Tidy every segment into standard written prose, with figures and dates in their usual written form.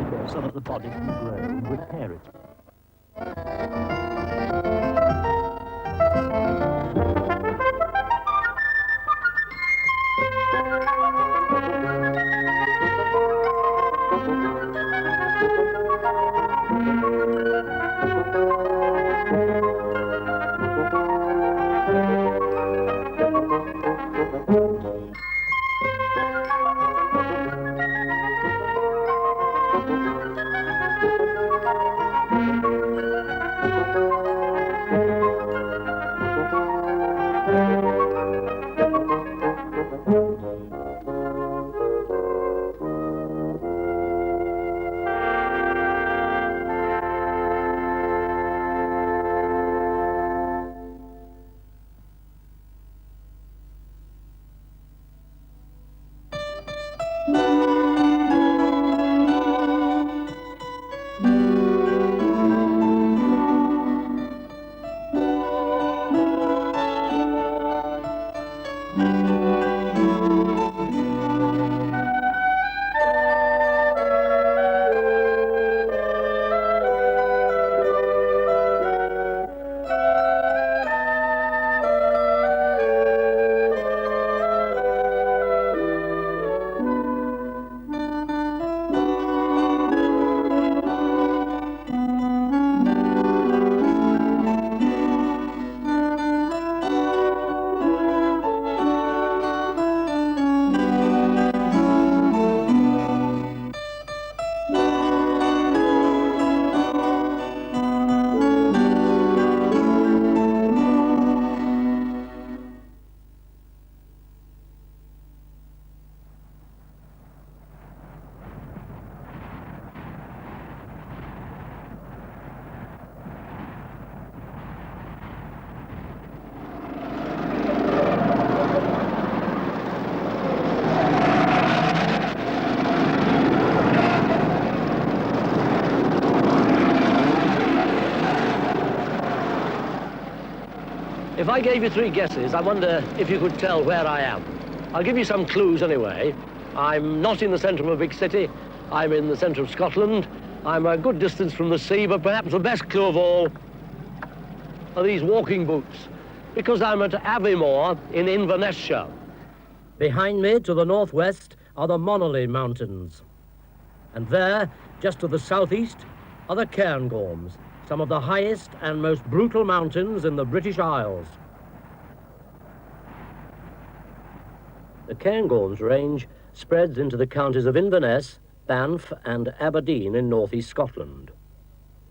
water so that the body can grow and repair it. If I gave you 3 guesses, I wonder if you could tell where I am. I'll give you some clues anyway. I'm not in the centre of a big city. I'm in the centre of Scotland. I'm a good distance from the sea, but perhaps the best clue of all are these walking boots, because I'm at Aviemore in Inverness. Behind me, to the northwest, are the Monolly Mountains. And there, just to the southeast, are the Cairngorms, some of the highest and most brutal mountains in the British Isles. The Cairngorms range spreads into the counties of Inverness, Banff and Aberdeen in northeast Scotland.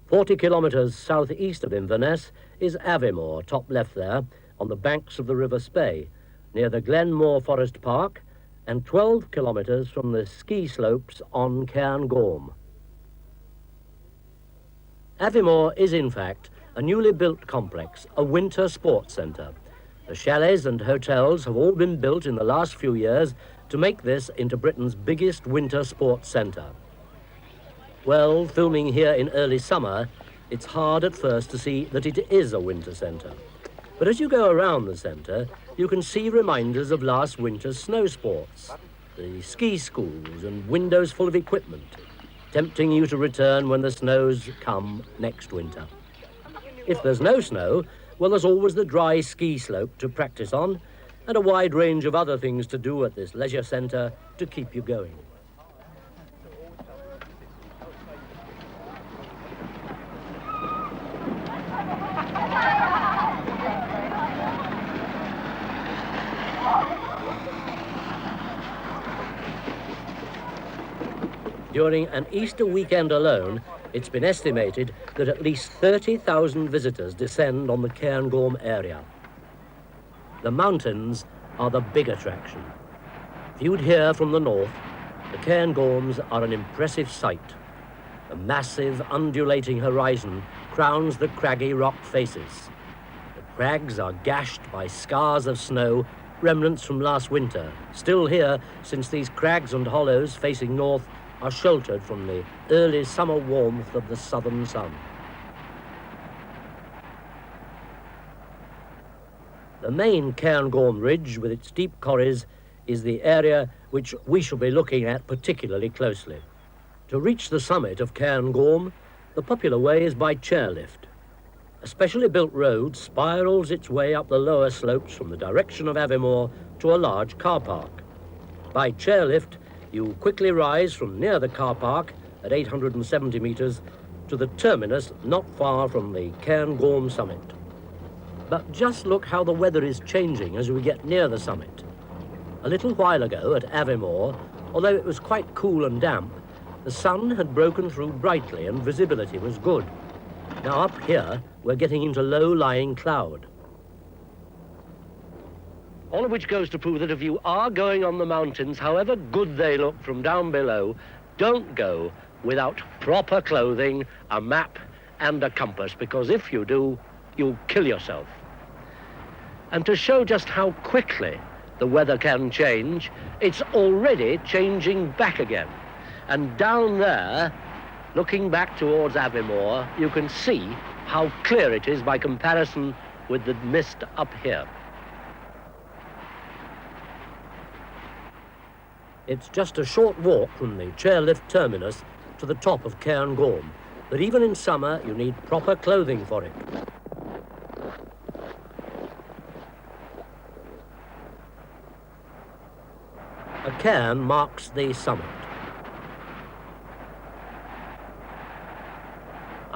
40 kilometres southeast of Inverness is Aviemore, top left there, on the banks of the River Spey, near the Glenmore Forest Park, and 12 kilometres from the ski slopes on Cairngorm. Aviemore is, in fact, a newly built complex, a winter sports centre. The chalets and hotels have all been built in the last few years to make this into Britain's biggest winter sports centre. Well, filming here in early summer, it's hard at first to see that it is a winter centre. But as you go around the centre, you can see reminders of last winter's snow sports, the ski schools and windows full of equipment, tempting you to return when the snows come next winter. If there's no snow, well, there's always the dry ski slope to practice on, and a wide range of other things to do at this leisure centre to keep you going. During an Easter weekend alone, it's been estimated that at least 30,000 visitors descend on the Cairngorm area. The mountains are the big attraction. Viewed here from the north, the Cairngorms are an impressive sight. The massive, undulating horizon crowns the craggy rock faces. The crags are gashed by scars of snow, remnants from last winter, still here since these crags and hollows facing north are sheltered from the early summer warmth of the southern sun. The main Cairngorm ridge with its steep corries is the area which we shall be looking at particularly closely. To reach the summit of Cairngorm, the popular way is by chairlift. A specially built road spirals its way up the lower slopes from the direction of Aviemore to a large car park. By chairlift, you quickly rise from near the car park at 870 metres to the terminus not far from the Cairngorm summit. But just look how the weather is changing as we get near the summit. A little while ago at Aviemore, although it was quite cool and damp, the sun had broken through brightly and visibility was good. Now up here, we're getting into low-lying cloud. All of which goes to prove that if you are going on the mountains, however good they look from down below, don't go without proper clothing, a map and a compass, because if you do, you'll kill yourself. And to show just how quickly the weather can change, it's already changing back again. And down there, looking back towards Aviemore, you can see how clear it is by comparison with the mist up here. It's just a short walk from the chairlift terminus to the top of Cairngorm, but even in summer you need proper clothing for it. A cairn marks the summit.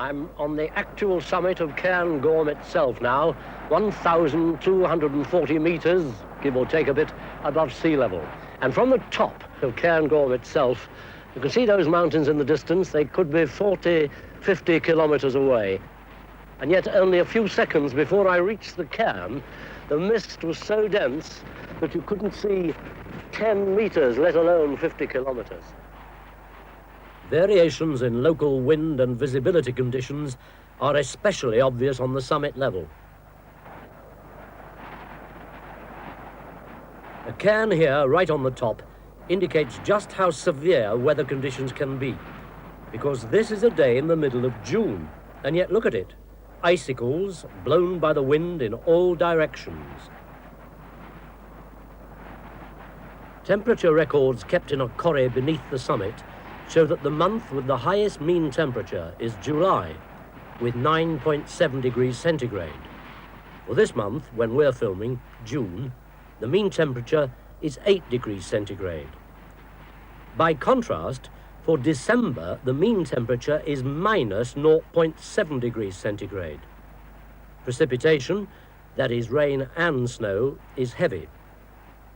I'm on the actual summit of Cairngorm itself now, 1,240 metres, give or take a bit, above sea level. And from the top of Cairngorm itself, you can see those mountains in the distance. They could be 40, 50 kilometres away. And yet only a few seconds before I reached the cairn, the mist was so dense that you couldn't see 10 metres, let alone 50 kilometres. Variations in local wind and visibility conditions are especially obvious on the summit level. A cairn here, right on the top, indicates just how severe weather conditions can be, because this is a day in the middle of June, and yet look at it, icicles blown by the wind in all directions. Temperature records kept in a corrie beneath the summit show that the month with the highest mean temperature is July, with 9.7 degrees centigrade. For this month, when we're filming, June, the mean temperature is 8 degrees centigrade. By contrast, for December, the mean temperature is minus 0.7 degrees centigrade. Precipitation, that is rain and snow, is heavy.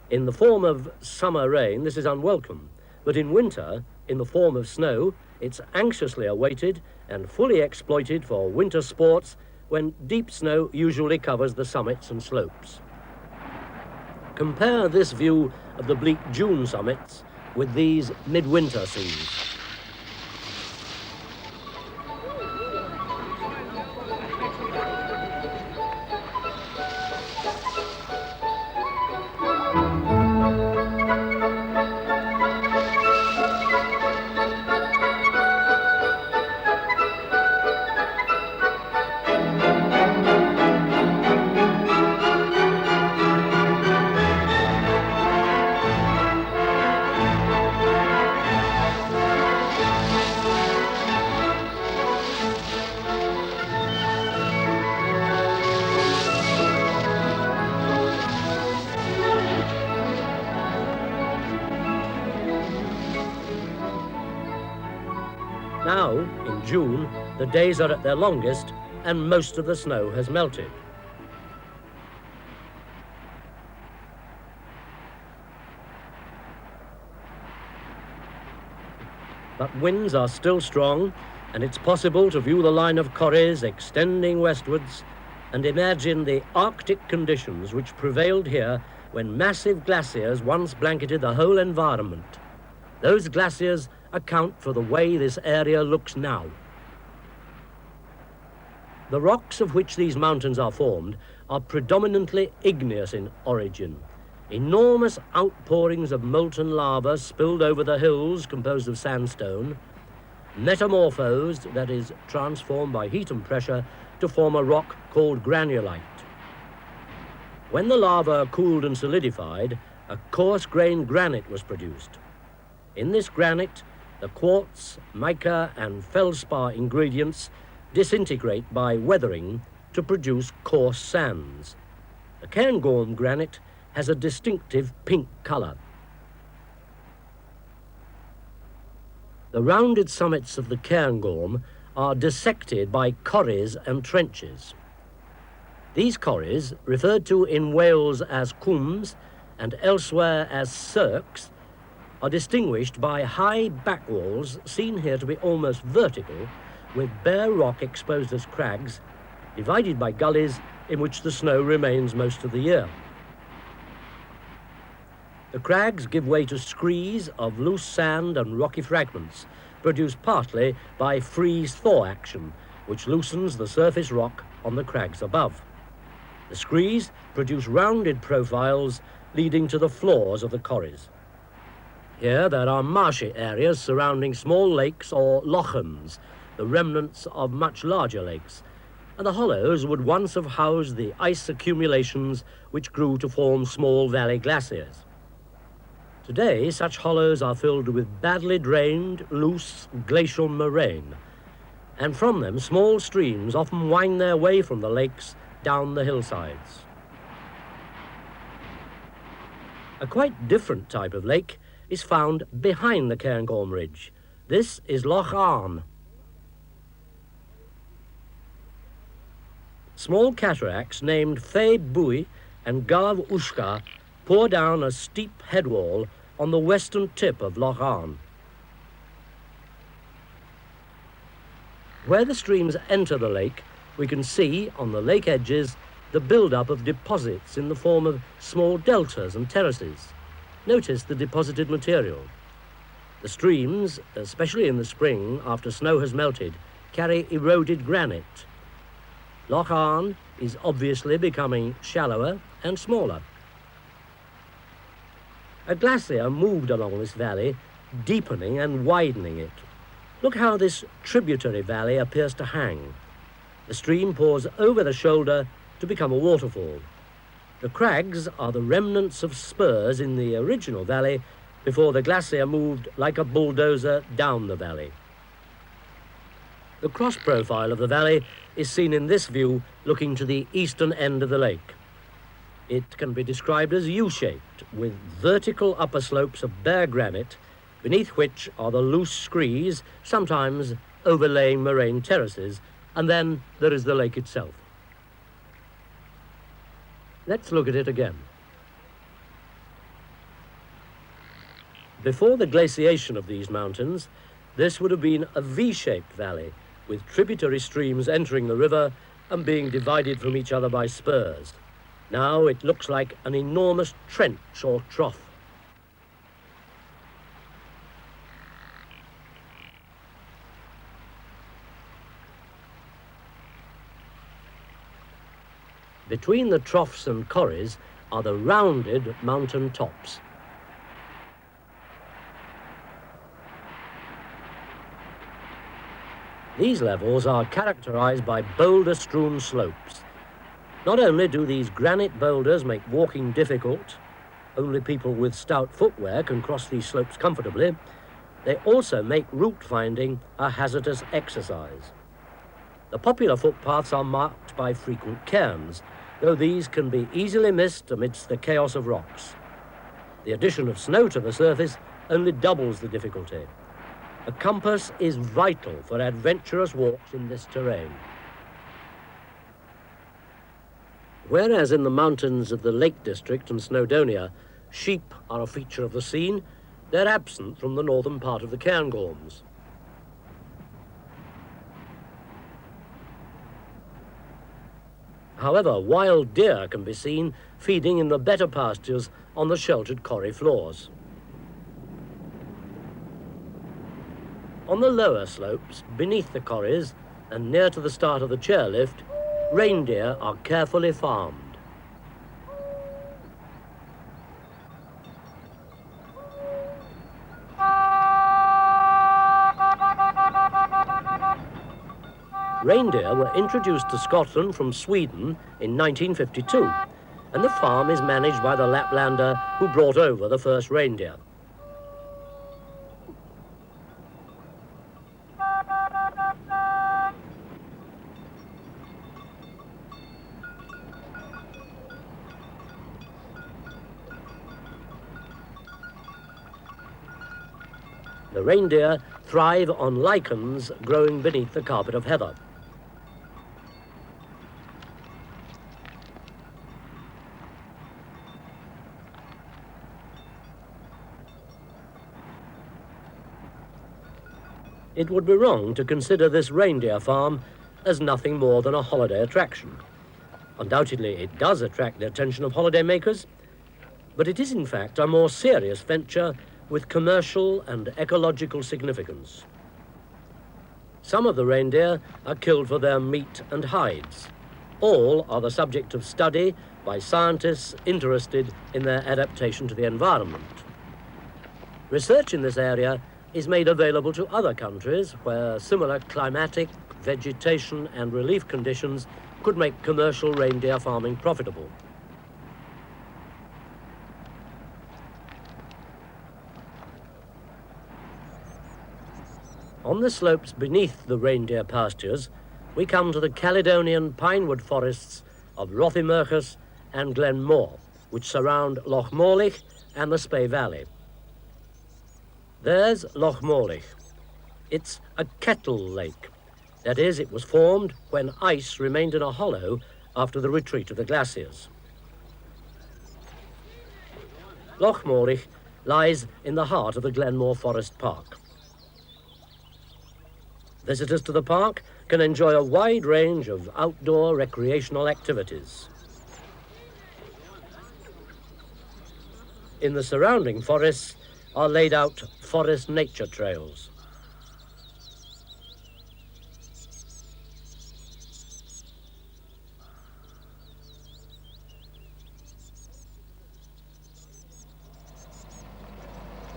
In the form of summer rain, this is unwelcome, but in winter, in the form of snow, it's anxiously awaited and fully exploited for winter sports when deep snow usually covers the summits and slopes. Compare this view of the bleak June summits with these midwinter scenes. Now, in June, the days are at their longest and most of the snow has melted. But winds are still strong, and it's possible to view the line of corries extending westwards and imagine the Arctic conditions which prevailed here when massive glaciers once blanketed the whole environment. Those glaciers account for the way this area looks now. The rocks of which these mountains are formed are predominantly igneous in origin. Enormous outpourings of molten lava spilled over the hills composed of sandstone, metamorphosed, that is, transformed by heat and pressure, to form a rock called granulite. When the lava cooled and solidified, a coarse-grained granite was produced. In this granite, The quartz, mica and feldspar ingredients disintegrate by weathering to produce coarse sands. The Cairngorm granite has a distinctive pink colour. The rounded summits of the Cairngorm are dissected by corries and trenches. These corries, referred to in Wales as cwms and elsewhere as cirques, are distinguished by high back walls, seen here to be almost vertical, with bare rock exposed as crags, divided by gullies in which the snow remains most of the year. The crags give way to screes of loose sand and rocky fragments, produced partly by freeze-thaw action, which loosens the surface rock on the crags above. The screes produce rounded profiles leading to the floors of the corries. Here there are marshy areas surrounding small lakes or lochans, the remnants of much larger lakes, and the hollows would once have housed the ice accumulations which grew to form small valley glaciers. Today, such hollows are filled with badly drained, loose glacial moraine, and from them small streams often wind their way from the lakes down the hillsides. A quite different type of lake is found behind the Cairngorm Ridge. This is Loch Arn. Small cataracts named Fay Bui and Gav Ushka pour down a steep headwall on the western tip of Loch Arn. Where the streams enter the lake, we can see on the lake edges the build-up of deposits in the form of small deltas and terraces. Notice the deposited material. The streams, especially in the spring after snow has melted, carry eroded granite. Loch Arn is obviously becoming shallower and smaller. A glacier moved along this valley, deepening and widening it. Look how this tributary valley appears to hang. The stream pours over the shoulder to become a waterfall. The crags are the remnants of spurs in the original valley before the glacier moved like a bulldozer down the valley. The cross profile of the valley is seen in this view looking to the eastern end of the lake. It can be described as U-shaped, with vertical upper slopes of bare granite, beneath which are the loose screes, sometimes overlaying moraine terraces, and then there is the lake itself. Let's look at it again. Before the glaciation of these mountains, this would have been a V-shaped valley, with tributary streams entering the river and being divided from each other by spurs. Now it looks like an enormous trench or trough. Between the troughs and corries are the rounded mountain tops. These levels are characterized by boulder-strewn slopes. Not only do these granite boulders make walking difficult, only people with stout footwear can cross these slopes comfortably, they also make route finding a hazardous exercise. The popular footpaths are marked by frequent cairns, though these can be easily missed amidst the chaos of rocks. The addition of snow to the surface only doubles the difficulty. A compass is vital for adventurous walks in this terrain. Whereas in the mountains of the Lake District and Snowdonia, sheep are a feature of the scene, they're absent from the northern part of the Cairngorms. However, wild deer can be seen feeding in the better pastures on the sheltered corrie floors. On the lower slopes, beneath the corries and near to the start of the chairlift, reindeer are carefully farmed. Reindeer were introduced to Scotland from Sweden in 1952, and the farm is managed by the Laplander who brought over the first reindeer. The reindeer thrive on lichens growing beneath the carpet of heather. It would be wrong to consider this reindeer farm as nothing more than a holiday attraction. Undoubtedly, it does attract the attention of holidaymakers, but it is in fact a more serious venture with commercial and ecological significance. Some of the reindeer are killed for their meat and hides. All are the subject of study by scientists interested in their adaptation to the environment. Research in this area is made available to other countries where similar climatic, vegetation and relief conditions could make commercial reindeer farming profitable. On the slopes beneath the reindeer pastures, we come to the Caledonian pinewood forests of Rothiemurchus and Glenmore, which surround Loch Morlich and the Spey Valley. There's Loch Morlich. It's a kettle lake. That is, it was formed when ice remained in a hollow after the retreat of the glaciers. Loch Morlich lies in the heart of the Glenmore Forest Park. Visitors to the park can enjoy a wide range of outdoor recreational activities. In the surrounding forests are laid out forest nature trails.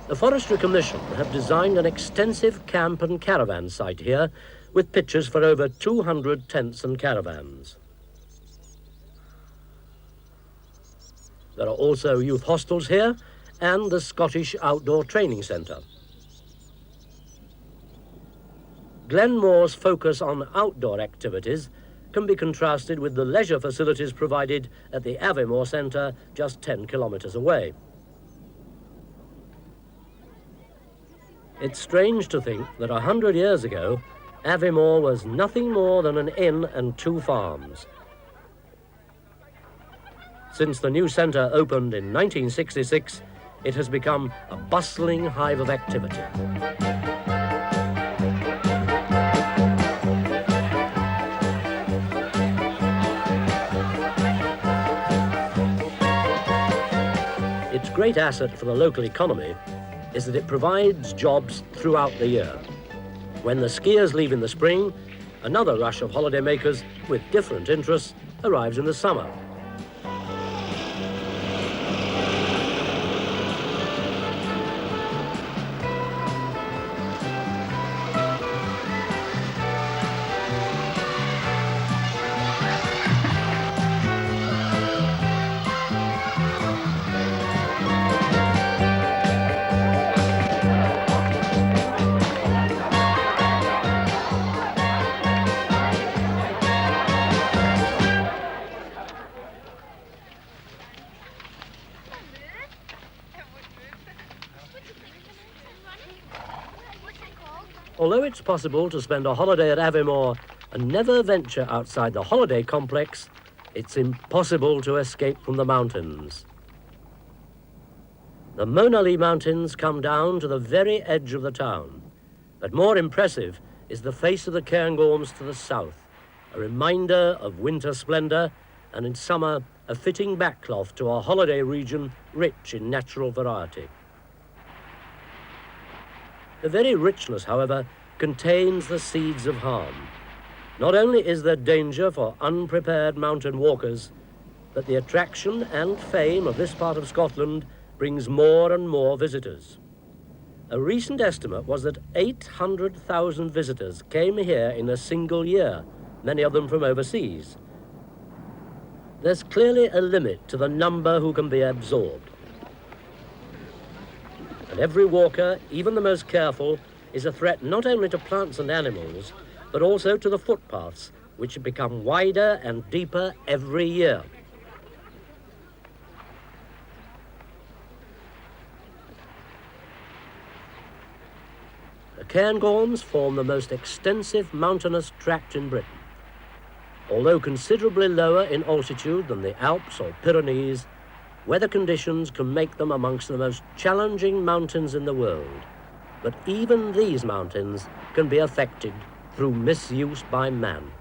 The Forestry Commission have designed an extensive camp and caravan site here with pitches for over 200 tents and caravans. There are also youth hostels here and the Scottish Outdoor Training Centre. Glenmore's focus on outdoor activities can be contrasted with the leisure facilities provided at the Aviemore Centre just 10 kilometres away. It's strange to think that 100 years ago, Aviemore was nothing more than an inn and 2 farms. Since the new centre opened in 1966, it has become a bustling hive of activity. Its great asset for the local economy is that it provides jobs throughout the year. When the skiers leave in the spring, another rush of holidaymakers with different interests arrives in the summer. Although it's possible to spend a holiday at Aviemore and never venture outside the holiday complex, it's impossible to escape from the mountains. The Monali Mountains come down to the very edge of the town, but more impressive is the face of the Cairngorms to the south, a reminder of winter splendour and in summer a fitting backcloth to our holiday region rich in natural variety. The very richness, however, contains the seeds of harm. Not only is there danger for unprepared mountain walkers, but the attraction and fame of this part of Scotland brings more and more visitors. A recent estimate was that 800,000 visitors came here in a single year, many of them from overseas. There's clearly a limit to the number who can be absorbed. And every walker, even the most careful, is a threat not only to plants and animals, but also to the footpaths, which become wider and deeper every year. Cairngorms form the most extensive mountainous tract in Britain. Although considerably lower in altitude than the Alps or Pyrenees, weather conditions can make them amongst the most challenging mountains in the world. But even these mountains can be affected through misuse by man.